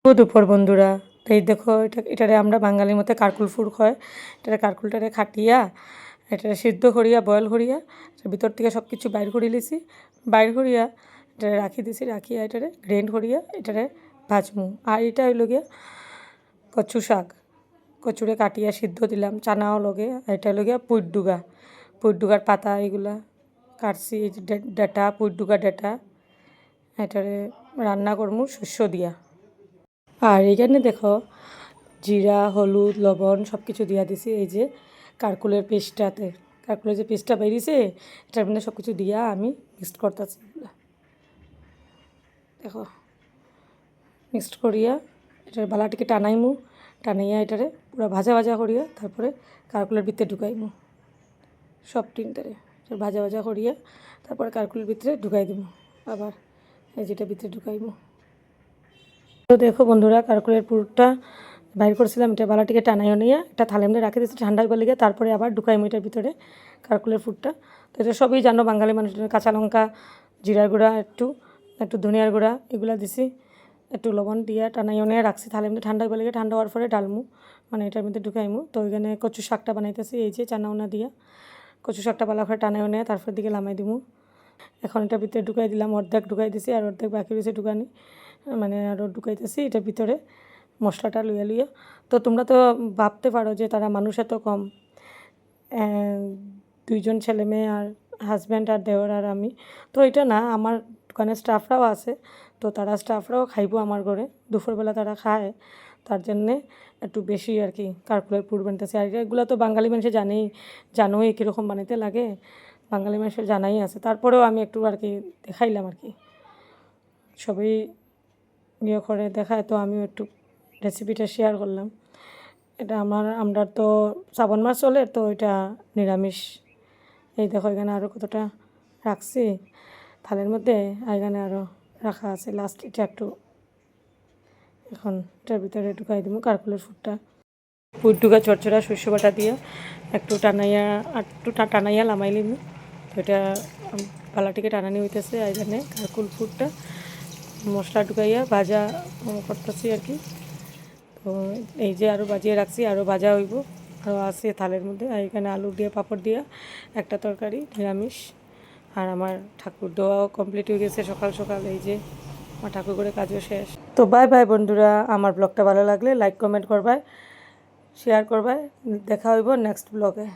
দুপুর বন্ধুরা, এই দেখো এটারে আমরা বাঙালির মধ্যে কারকুল ফুল হয়। এটারে কারকুলটারে খাটিয়া এটারে সিদ্ধ করিয়া বয়েল করিয়া ভিতর থেকে সব কিছু বাইর করে লিছি। বাইর করিয়া এটারে রাখি দিছি, রাখিয়া এটারে গ্রেন্ড করিয়া এটারে ভাজমু। আর এটা হইল গিয়া কচু শাক, কচুরে কাটিয়া সিদ্ধ দিলাম চানাও লগে। এটা হইল গিয়া পুঁইডুগার পাতা, এগুলা কাটছি, ডাটা পুঁইডুগা ডাটা। এটারে রান্না করমু শস্য দিয়া। আর এখানে দেখো জিরা, হলুদ, লবণ সব কিছু দিয়া দিছি। এই যে কারকুলের পেস্টটাতে, কারকুলের যে পেস্টটা বেরিয়েছে এটার মধ্যে সব কিছু দিয়া আমি মিক্সড করতেছি। দেখো মিক্সড করিয়া এটার বালাটিকে টানাইমু, টানাইয়া এটারে পুরো ভাজা ভাজা করিয়া তারপরে কারকুলের ভিতরে ঢুকাইমু। সব টিনটারে ভাজা ভাজা করিয়া তারপরে কারকুলের ভিতরে ঢুকাই দিব। আবার এই যেটা ভিতরে ঢুকাইমু। তো দেখো বন্ধুরা, কারকুলের পুরটা বাইর করছিলাম, এটা বালাটিকে টানাইও নিয়ে একটা থালের মধ্যে রাখে দিয়েছি ঠান্ডা হইবার লেগে। তারপরে আবার ঢুকাইমু এটার ভিতরে কারকুলের ফুটটা। তো এটা সবই জানো বাঙালি মানুষের। কাঁচা লঙ্কা, জিরার গুঁড়া, একটু ধনিয়ার গুঁড়া এগুলা দিছি, একটু লবণ দিয়া টানাইও নিয়ে রাখছি থালের মধ্যে ঠান্ডা হইবার লেগে। ঠান্ডা হওয়ার পরে ডালমু, মানে এটার মধ্যে ঢুকাইমু। তো ওইখানে কচু শাকটা বানাইতেছি, এই যে চানাউনা দিয়া কচু শাকটা বালা করে টানাইও নিয়ে তারপর দিকে লামাই দিমু। এখন এটার ভিতরে ঢুকাই দিলাম, অর্ধেক ঢুকাই দিছি আর অর্ধেক বাকি রয়েছে ঢুকানি, মানে আরও ঢুকাইতেছি এটার ভিতরে মশলাটা লইয়া। তো তোমরা তো ভাবতে পারো যে তারা মানুষ এত কম, 2জন ছেলে মেয়ে আর হাজব্যান্ড আর দেওর আর আমি। তো এটা না, আমার দোকানের স্টাফরাও আছে, তো তারা স্টাফরাও খাইব আমার ঘরে, দুপুরবেলা তারা খায়। তার জন্যে একটু বেশি আর কি কারকুলের পুর বানাইতেছে। আর এগুলো তো বাঙালি মানুষে জানোই কীরকম বানাইতে লাগে, বাঙালি মানুষের জানাই আছে। তারপরেও আমি একটু আর কি দেখাইলাম আর কি, সবই ইয়ে করে দেখায়, তো আমিও একটু রেসিপিটা শেয়ার করলাম। এটা আমরা তো শ্রাবণ মাস চলে, তো এটা নিরামিষ। এই দেখো এখানে আরও কতটা রাখছি থালের মধ্যে, এখানে আরও রাখা আছে। লাস্ট এটা একটু এখন এটার ভিতরে ঢুকাই দিব কারকুলের ফুটটা। পুঁইডুগা চচ্চড়া শস্য বাটা দিয়ে একটু টানাইয়া লামাই নিব। তো এটা পালাটিকে টানানি হইতেছে, এখানে কারকুল ফুটটা মশলা ঢুকাইয়া ভাজা করতেছি আর কি। তো এই যে আরও বাজিয়ে রাখছি, আরও ভাজা হইব, আরও আছে থালের মধ্যে। আর এখানে আলু দিয়ে পাঁপড় দিয়া একটা তরকারি নিরামিষ। আর আমার ঠাকুর দোয়াও কমপ্লিট হয়ে গেছে সকাল সকাল। এই যে আমার ঠাকুর করে কাজও শেষ। তো বাই বাই বন্ধুরা, আমার ব্লগটা ভালো লাগলে লাইক কমেন্ট করবাই, শেয়ার করবাই। দেখা হইব নেক্সট ব্লগে।